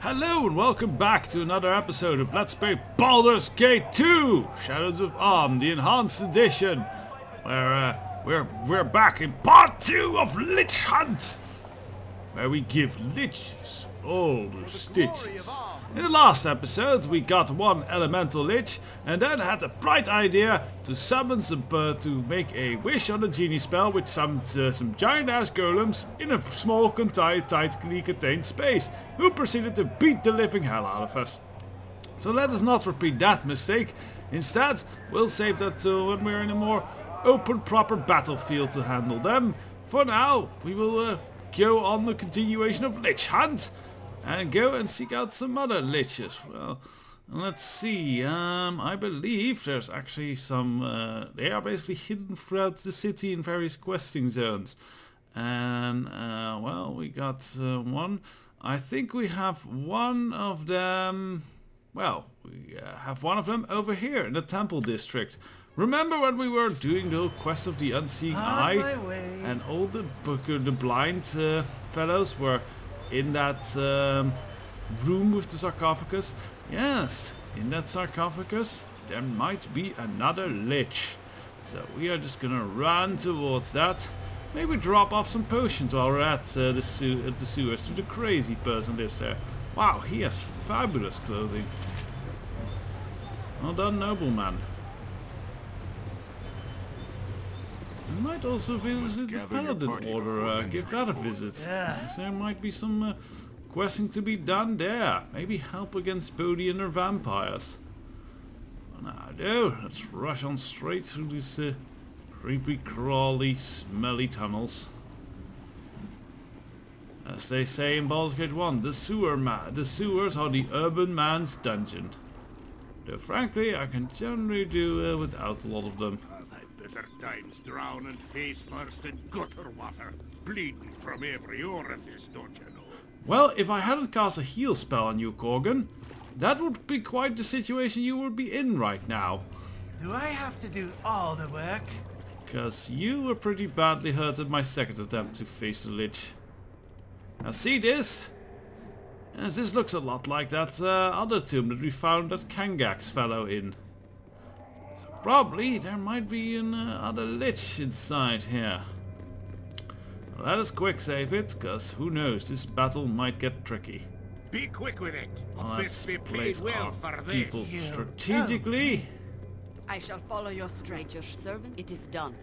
Hello and welcome back to another episode of Let's Play Baldur's Gate 2! Shadows of Arm, the enhanced edition, where we're back in part 2 of Lich Hunt, where we give liches all the stitches. In the last episode we got one elemental lich and then had a bright idea to summon to make a wish on a genie spell which summoned some giant ass golems in a small tightly contained space, who proceeded to beat the living hell out of us. So let us not repeat that mistake. Instead we'll save that till when we're in a more open proper battlefield to handle them. For now we will go on the continuation of Lich Hunt and go and seek out some other liches. Well, let's see. I believe there's actually some. They are basically hidden throughout the city in various questing zones. And well, we got one. I think we have one of them. Well, we have one of them over here in the temple district. Remember when we were doing the whole quest of the Unseeing Eye, and all the blind fellows were in that room with the sarcophagus? Yes, in that sarcophagus there might be another lich. So we are just gonna run towards that. Maybe drop off some potions while we're at the sewers to the crazy person lives there. Wow, he has fabulous clothing. Well done, nobleman. We might also visit the Paladin Order, give that a visit. Yes, there might be some questing to be done there. Maybe help against Bodhi and her vampires. Well, now do, let's rush on straight through these creepy, crawly, smelly tunnels. As they say in Baldur's Gate 1, the sewers are the urban man's dungeon. Though frankly, I can generally do without a lot of them. Times drown and face first in gutter water, bleeding from every orifice, don't you know? Well, if I hadn't cast a heal spell on you, Corgan, that would be quite the situation you would be in right now. Do I have to do all the work? Cause you were pretty badly hurt at my second attempt to face the Lich. Now see this? Yes, this looks a lot like that other tomb that we found that Kangak's fellow in. Probably there might be another lich inside here. Let us quick save it, cause who knows, this battle might get tricky. Be quick with it. Well, let's be place well our for people this. strategically. I shall follow your stranger servant. It is done.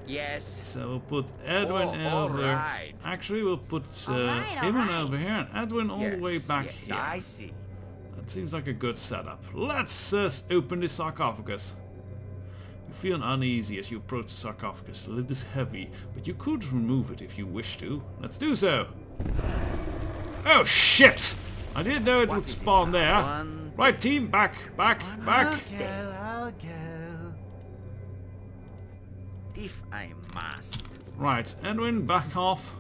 Yes. So we'll put Edwin over. Right. Actually, we'll put him over here and Edwin all the way back here. I see. That seems like a good setup. Let's open this sarcophagus. You feel uneasy as you approach the sarcophagus. The lid is heavy, but you could remove it if you wish to. Let's do so. Oh shit! I didn't know it would spawn there. Right team, back. I'll go. If I must. Right, Edwin, back off.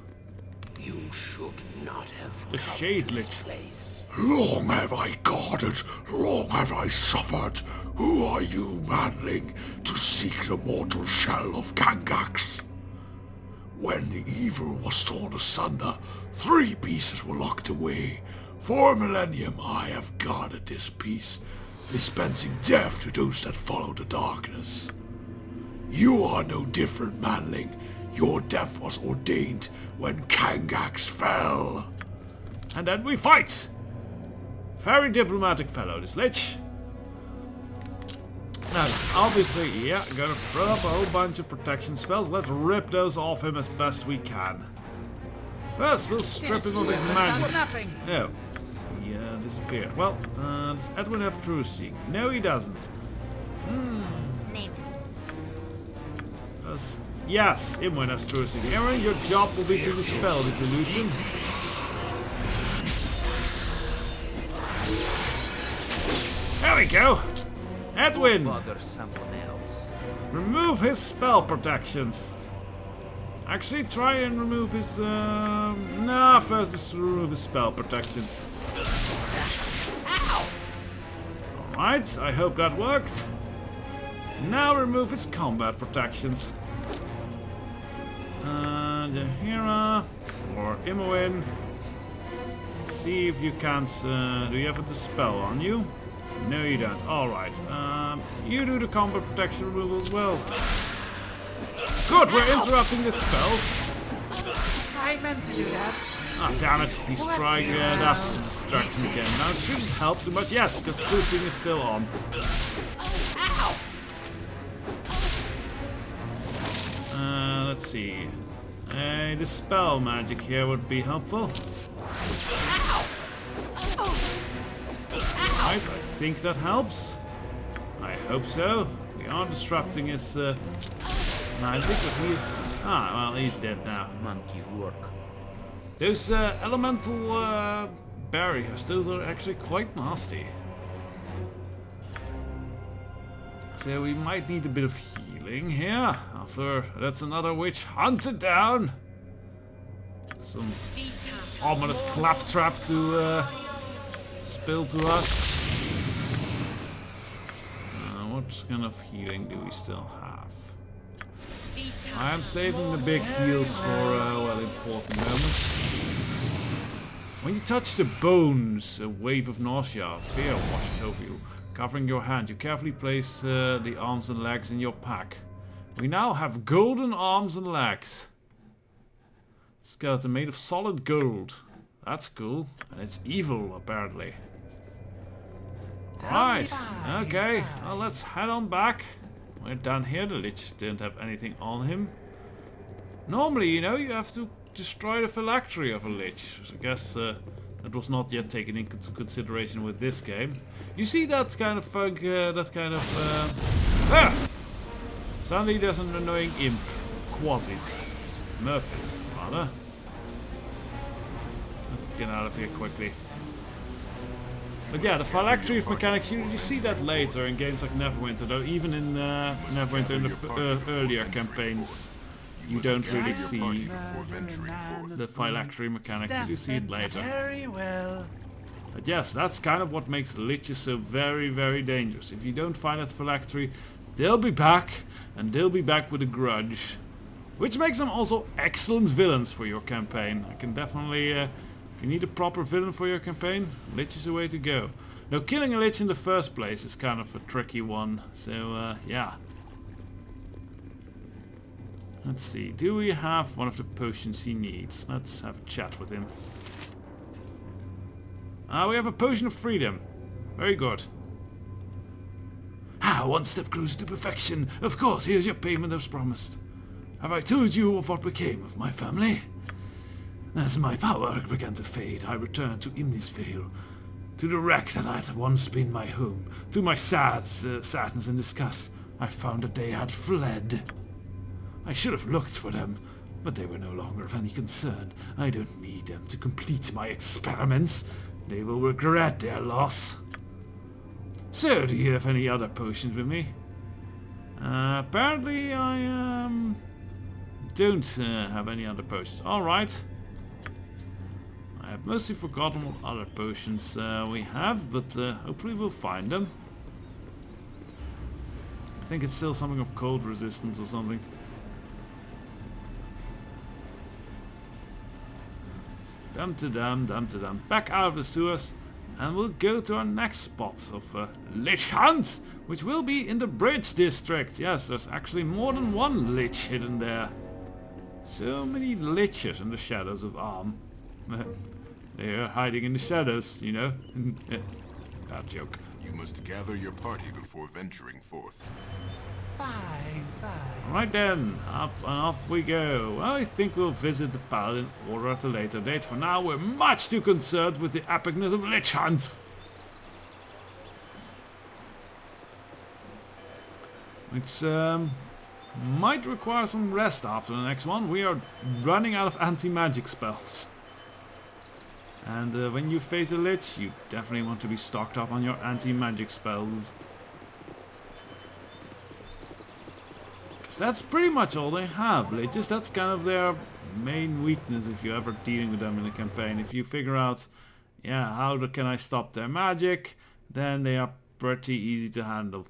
You should not have The Shade Lich. place. Long have I guarded, long have I suffered. Who are you, manling, to seek the mortal shell of Kangax? When the evil was torn asunder, 3 pieces were locked away. For a millennium I have guarded this piece, dispensing death to those that follow the darkness. You are no different, manling. Your death was ordained when Kangax fell. And then we fight! Very diplomatic fellow, this Lich. Now, obviously, yeah, gonna throw up a whole bunch of protection spells. Let's rip those off him as best we can. First, we'll strip him of his magic. Nothing. No. He disappeared. Well, does Edwin have True Seek? No, he doesn't. Name Yes, Imwin has True Seek. Aaron, your job will be to dispel this illusion. There we go! Edwin! Bother someone else. Remove his spell protections. Actually, try and remove his... Nah, first just remove his spell protections. Alright, I hope that worked. Now remove his combat protections. Jahira or Imoen. see if you can't... do you have a dispel on you? No, you don't. Alright. You do the combat protection rule as well. Good, we're interrupting the spells. I meant to do that. Ah, damn it. He's trying that's a distraction again. Now, it shouldn't help too much. Yes, because boosting is still on. Let's see. The spell magic here would be helpful. Right, I think that helps. I hope so. We are disrupting his... I think that he's... Ah, well, he's dead now. Monkey work. Those elemental barriers, those are actually quite nasty. So we might need a bit of healing here. After that's another witch hunted down. Some ominous claptrap to spill to us. What kind of healing do we still have? I am saving the big heals for, well, important moments. When you touch the bones, a wave of nausea, fear washes over you. Covering your hand, you carefully place the arms and legs in your pack. We now have golden arms and legs. Skeleton made of solid gold. That's cool. And it's evil, apparently. Right, okay, well, let's head on back. We're down here, the Lich didn't have anything on him. Normally, you know, you have to destroy the phylactery of a Lich. I guess that was not yet taken into consideration with this game. You see that kind of funk, Suddenly there's an annoying imp. Quasit. Murphit, rather. Let's get out of here quickly. But yeah, the phylactery of mechanics, you see that later in games like Neverwinter, though even in Neverwinter in the earlier campaigns, you don't really see the phylactery mechanics, you do see it later. Very well. But yes, that's kind of what makes Liches so very, very dangerous. If you don't find that phylactery, they'll be back, and they'll be back with a grudge. Which makes them also excellent villains for your campaign. I can definitely... if you need a proper villain for your campaign, Lich is the way to go. Now, killing a Lich in the first place is kind of a tricky one, so yeah. Let's see, do we have one of the potions he needs? Let's have a chat with him. We have a potion of freedom. Very good. One step closer to perfection. Of course, here's your payment as promised. Have I told you of what became of my family? As my power began to fade, I returned to Imnisvale, to the wreck that had once been my home. To my sadness and disgust, I found that they had fled. I should have looked for them, but they were no longer of any concern. I don't need them to complete my experiments. They will regret their loss. So, do you have any other potions with me? Apparently I don't have any other potions. Alright. I have mostly forgotten what other potions we have, but hopefully we'll find them. I think it's still something of cold resistance or something. So, dum-to-dum. Back out of the sewers, and we'll go to our next spot of Lich Hunt, which will be in the Bridge District. Yes, there's actually more than one Lich hidden there. So many Liches in the shadows of Arm. They are hiding in the shadows, you know. Bad joke. You must gather your party before venturing forth. Fine. Alright then, up and off we go. Well, I think we'll visit the Paladin Order at a later date. For now, we're much too concerned with the epicness of Lich Hunt. Which might require some rest after the next one. We are running out of anti-magic spells. And when you face a Lich, you definitely want to be stocked up on your anti-magic spells. Because that's pretty much all they have, Liches. That's kind of their main weakness if you're ever dealing with them in a campaign. If you figure out, yeah, how can I stop their magic, then they are pretty easy to handle.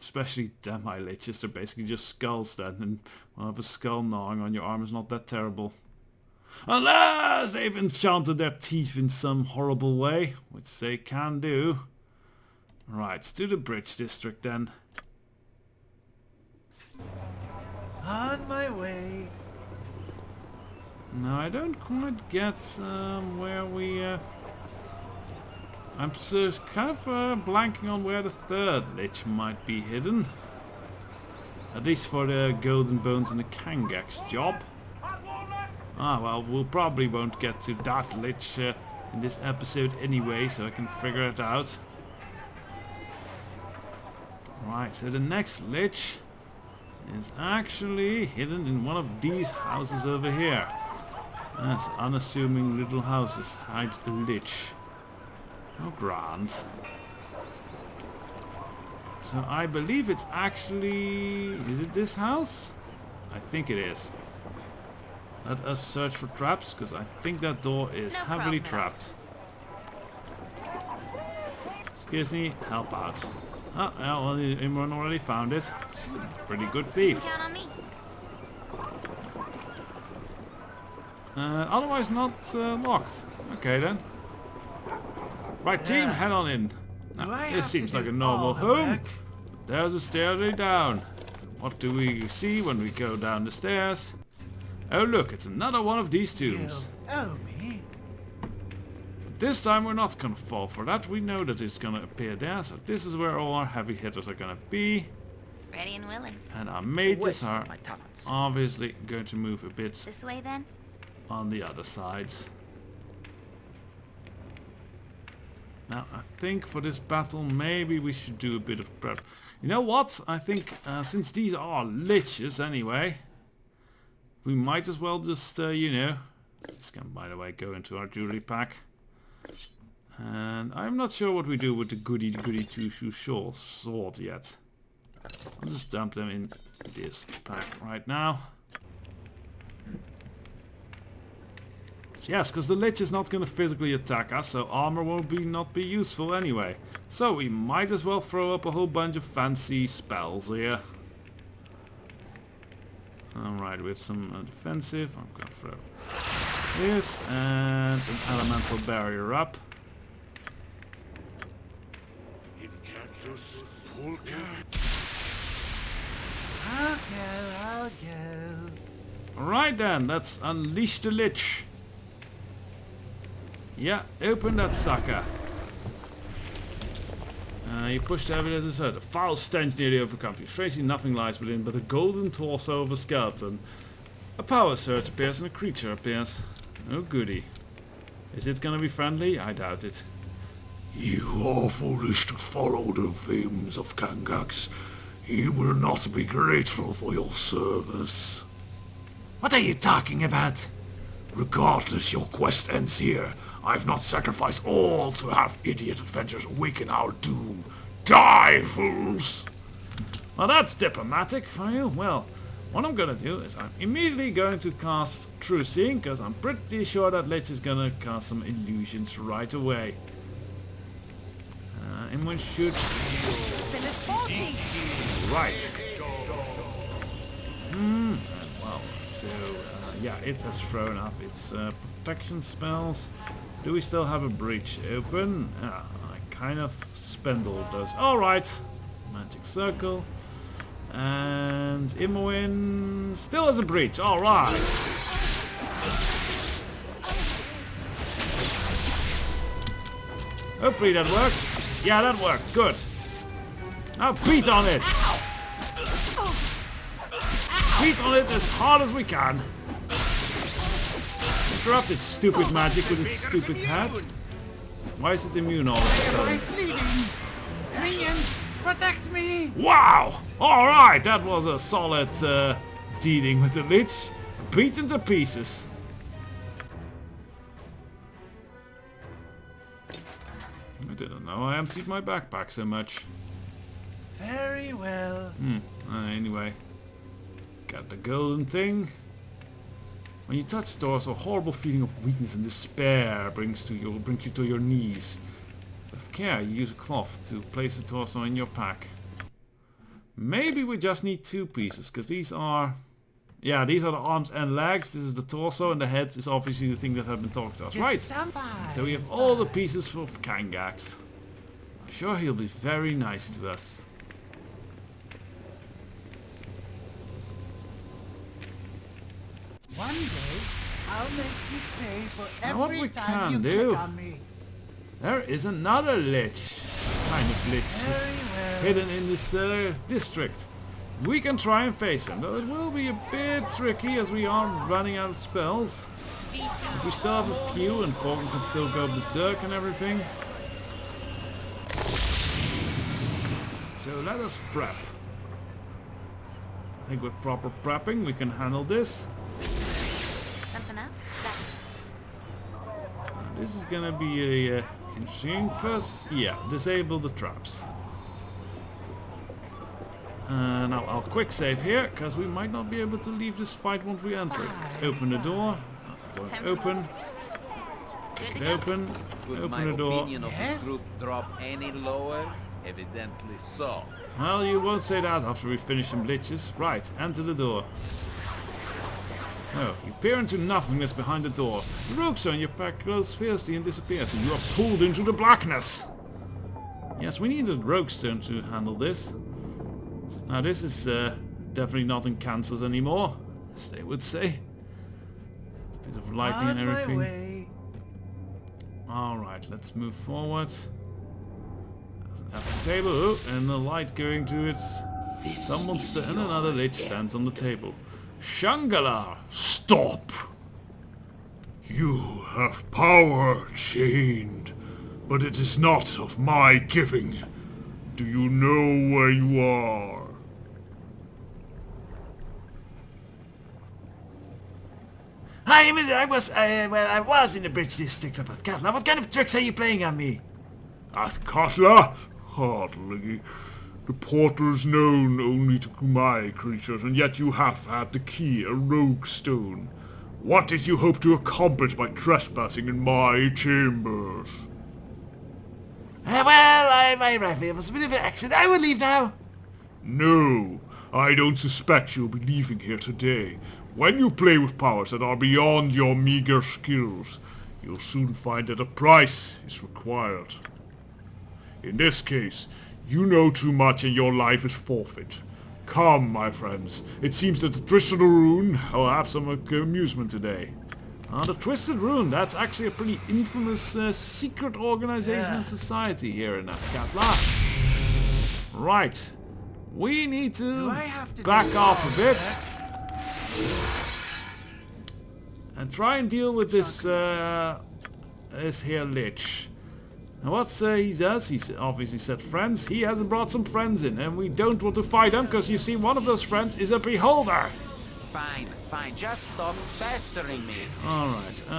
Especially Demi-Liches, they're basically just skulls then, and well, if a skull gnawing on your arm is not that terrible. Unless they've enchanted their teeth in some horrible way, which they can do. Right, to the bridge district then. On my way. Now I don't quite get where we... I'm just kind of blanking on where the third Lich might be hidden. At least for the golden bones and the Kangak's job. Ah, well, we'll probably won't get to that Lich in this episode anyway, so I can figure it out. Right, so the next Lich is actually hidden in one of these houses over here. Yes, unassuming little houses hide a Lich. Oh, grand. So I believe it's actually... Is it this house? I think it is. Let us search for traps, because I think that door is heavily trapped. Excuse me, help out. Oh, well, Imran already found it. She's a pretty good thief. Count on me. Otherwise not locked. Okay then. Right team, head on in. Now, this seems like a normal home. There's a stairway down. What do we see when we go down the stairs? Oh look, it's another one of these tombs. Oh me. This time we're not gonna fall for that. We know that it's gonna appear there, so this is where all our heavy hitters are gonna be. Ready and willing. And our mages are obviously going to move a bit This way then? on the other sides. Now I think for this battle maybe we should do a bit of prep. You know what? I think since these are liches anyway, we might as well just, you know, this can by the way go into our jewelry pack. And I'm not sure what we do with the goody two-shoe sword yet. I'll just dump them in this pack right now. Yes, because the Lich is not going to physically attack us, so armor won't not be useful anyway. So we might as well throw up a whole bunch of fancy spells here. Alright, we have some defensive. I'm going to throw this and an elemental barrier up. I'll go. Alright then, let's unleash the Lich. Yeah, open that sucker. You push the evidence aside. A foul stench nearly overcomes you. Strangely, nothing lies within but a golden torso of a skeleton. A power surge appears and a creature appears. Oh goody. Is it gonna be friendly? I doubt it. You are foolish to follow the whims of Kangax. He will not be grateful for your service. What are you talking about? Regardless, your quest ends here. I've not sacrificed all to have idiot adventurers awaken our doom. Die, fools! Well, that's diplomatic for you. Well, what I'm gonna do is I'm immediately going to cast True Seeing, because I'm pretty sure that Lich is gonna cast some illusions right away. Anyone shoot? Right. Well, so yeah, it has thrown up its protection spells. Do we still have a breach open? I kind of spend all of those. Alright. Magic circle. And Imoen still has a breach. Alright. Hopefully that worked. Yeah, that worked. Good. Now beat on it. Beat on it as hard as we can. Interrupt its stupid magic with its stupid hat. Why is it immune all of a sudden? Minions, protect me! Wow! Alright, that was a solid dealing with the Lich. Beaten to pieces. I didn't know I emptied my backpack so much. Very well. Anyway. Got the golden thing. When you touch the torso, a horrible feeling of weakness and despair brings you to your knees. With care, you use a cloth to place the torso in your pack. Maybe we just need 2 pieces, because these are Yeah, these are the arms and legs. This is the torso, and the head is obviously the thing that had been talked to us. Get Right. some fire. So we have all the pieces for Kangax. I'm sure he'll be very nice to us. One day, I'll make you pay for Now what every we time you can do- click on me. There is another Lich. Kind of Lich. Just Very well. hidden in this district. We can try and face them, though it will be a bit tricky as we are running out of spells. But we still have a few, and Corgan can still go berserk and everything. So let us prep. I think with proper prepping we can handle this. Something up? This is gonna be a interesting. First, yeah, disable the traps. Now I'll quick save here, because we might not be able to leave this fight once we enter it. Let's open the door. Won't open. Good It to go. open. Could my Open the door. opinion of Yes? the group drop any lower? Evidently so. Well, you won't say that after we finish some Liches. Right, enter the door. Oh, you peer into nothingness behind the door. The rogue stone your pack glows fiercely and disappears, and you are pulled into the blackness. Yes, we need a rogue stone to handle this. Now this is definitely not in Kansas anymore, as they would say. It's a bit of lightning On and my everything. way. Alright, let's move forward. There's an empty table, oh, and a light going to it. Someone and another Lich stands on the table. Shangala! Stop! You have power chained, but it is not of my giving. Do you know where you are? I was in the bridge district of Athkatla. What kind of tricks are you playing on me? Athkatla? Hardly. The portal is known only to Kumai creatures, and yet you have had the key, a rogue stone. What did you hope to accomplish by trespassing in my chambers? My rifle was a bit of an accident. I will leave now. No, I don't suspect you'll be leaving here today. When you play with powers that are beyond your meager skills, you'll soon find that a price is required. In this case, you know too much and your life is forfeit. Come, my friends. It seems that the Twisted Rune will have some amusement today. The Twisted Rune, that's actually a pretty infamous secret organization and society here in Athkatla. Right. We need to I have to back do off a bit. that? And try and deal with this this here Lich. Now what's he does? He's obviously said friends. He hasn't brought some friends in, and we don't want to fight him because you see one of those friends is a beholder. Fine, just stop pestering me. Alright, you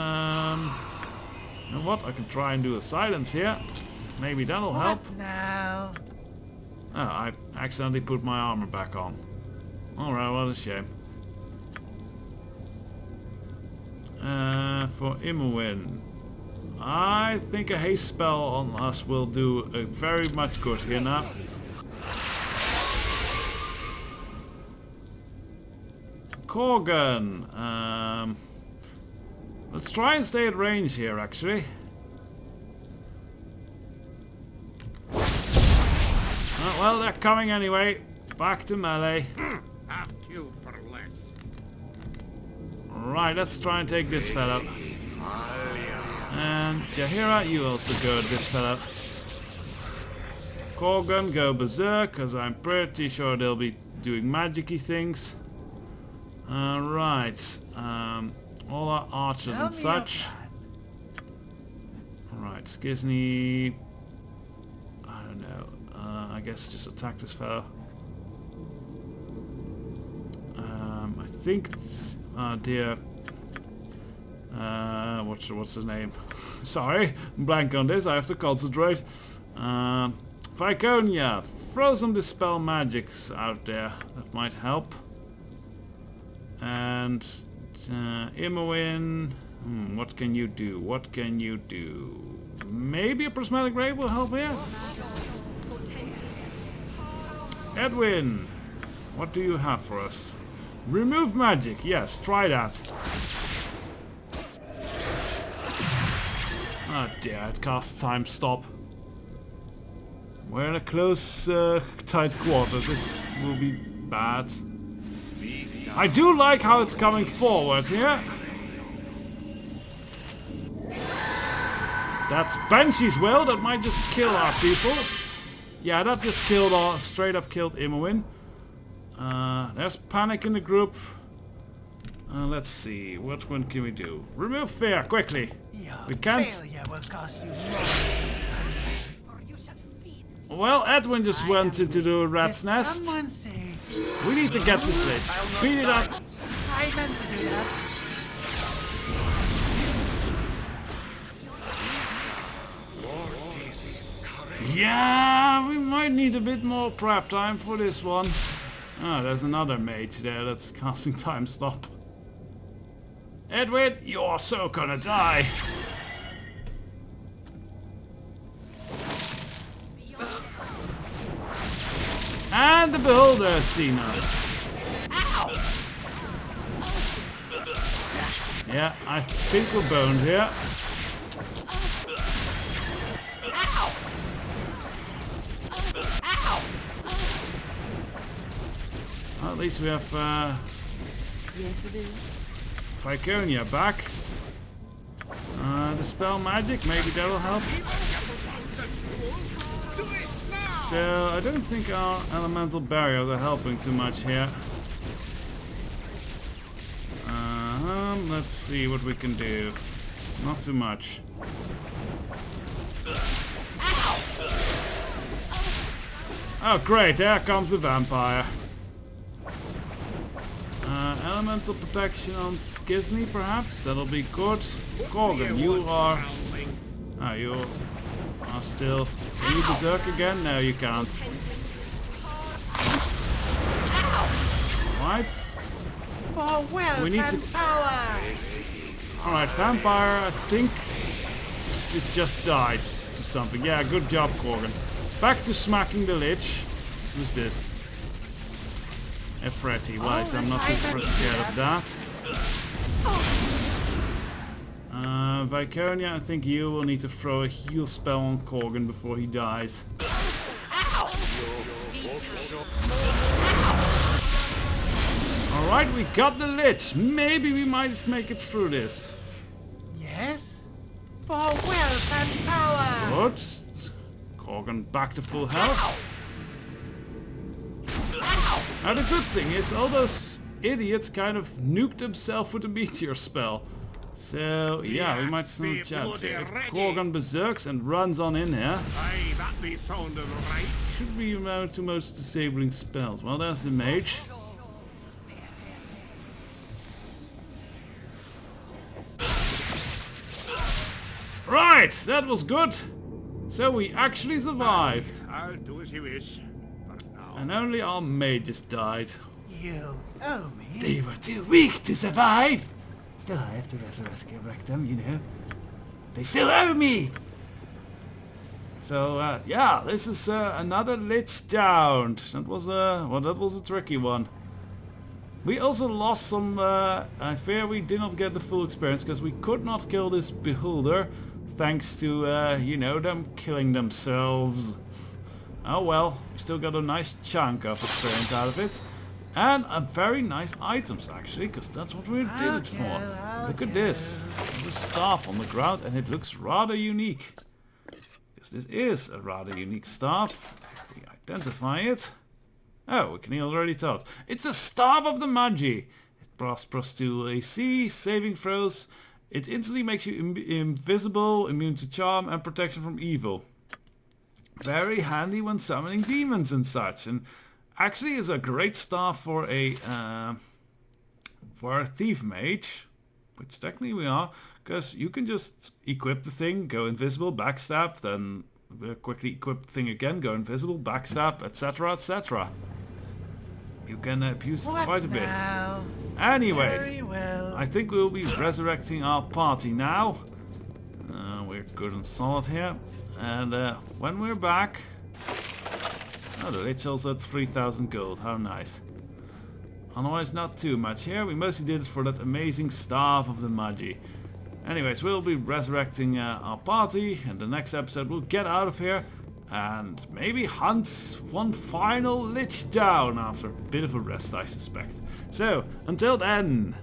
know what? I can try and do a silence here. Maybe that'll help. What now? Oh, I accidentally put my armor back on. Alright, what a shame. For Imowen, I think a haste spell on us will do very much good here now. Corgan, let's try and stay at range here actually. Well, they're coming anyway. Back to melee. Half killed for less. Right, let's try and take this fella. And Jahira, you also go at this fella. Corgan, go berserk, because I'm pretty sure they'll be doing magic-y things. Right, all our archers Tell and me such. your Right, Skizny. I don't know. I guess just attack this fella. I think. Dear. What's his name? Sorry, I'm blank on this. I have to concentrate. Viconia, throw some dispel magics out there. That might help. And Imowen, what can you do? What can you do? Maybe a prismatic ray will help here. Edwin, what do you have for us? Remove magic. Yes, try that. Oh dear, it casts time stop. We're in a close, tight quarter. This will be bad. I do like how it's coming forward here. That's Banshee's will. That might just kill our people. Yeah, that just killed straight up killed Imoen. There's panic in the group. Let's see, what one can we do? Remove fear, quickly. We can't. Will cost you Well, Edwin just went into the rat's nest. say We need to get this Lich. Beat it up. I meant to do that? Yeah, we might need a bit more prep time for this one. Oh, there's another mage there that's casting time stop. Edwin, you're so gonna die. And the beholder has seen us. Yeah, I think we're boned here. Well, at least we have Yes, it is. Viconia back. Dispel magic, maybe that'll help. So I don't think our elemental barriers are helping too much here. Let's see what we can do. Not too much. Oh great, there comes a vampire. Elemental protection on Skizny perhaps? That'll be good. Gorgon, you are... Oh, you are still... Can you berserk again? No, you can't. Right. We need to... Alright, vampire, I think it just died to something. Yeah, good job, Gorgon. Back to smacking the Lich. Who's this? Efreti, right, I'm not too scared of that. Viconia, I think you will need to throw a heal spell on Gorgon before he dies. Alright, we got the Lich. Maybe we might make it through this. Yes? For wealth and power! Good. Gorgon back to full health. Now the good thing is, all those idiots kind of nuked themselves with a meteor spell. So, yeah, we might stand a chance here. If Gorgon berserks and runs on in here, Aye, that be sounding right. should be amount to most disabling spells. Well, there's the mage. Right, that was good. So we actually survived. I'll do as you wish. For now. And only our mages died. You owe me. They were too weak to survive. Still, I have to resurrect them, you know. They still owe me. So, yeah, this is another Lich down. That was a tricky one. We also lost some, I fear we did not get the full experience because we could not kill this beholder thanks to, you know, them killing themselves. Oh well, we still got a nice chunk of experience out of it. And a very nice items actually, because that's what we did it for. Look at this. There's a staff on the ground and it looks rather unique. Because this is a rather unique staff. If we identify it. Oh, we can already tell it. It's a Staff of the Magi. It prospers to AC, saving throws. It instantly makes you invisible, immune to charm, and protection from evil. Very handy when summoning demons and such. And actually is a great staff for a thief mage, which technically we are, because you can just equip the thing, go invisible, backstab, then quickly equip the thing again, go invisible, backstab, etc, etc. You can abuse it quite a bit. Anyways, Very well. I think we'll be resurrecting our party now. We're good and solid here. And when we're back... Oh, the Lich also had 3,000 gold. How nice. Otherwise not too much here. We mostly did it for that amazing Staff of the Magi. Anyways, we'll be resurrecting our party, and the next episode we'll get out of here and maybe hunt one final Lich down after a bit of a rest, I suspect. So, until then,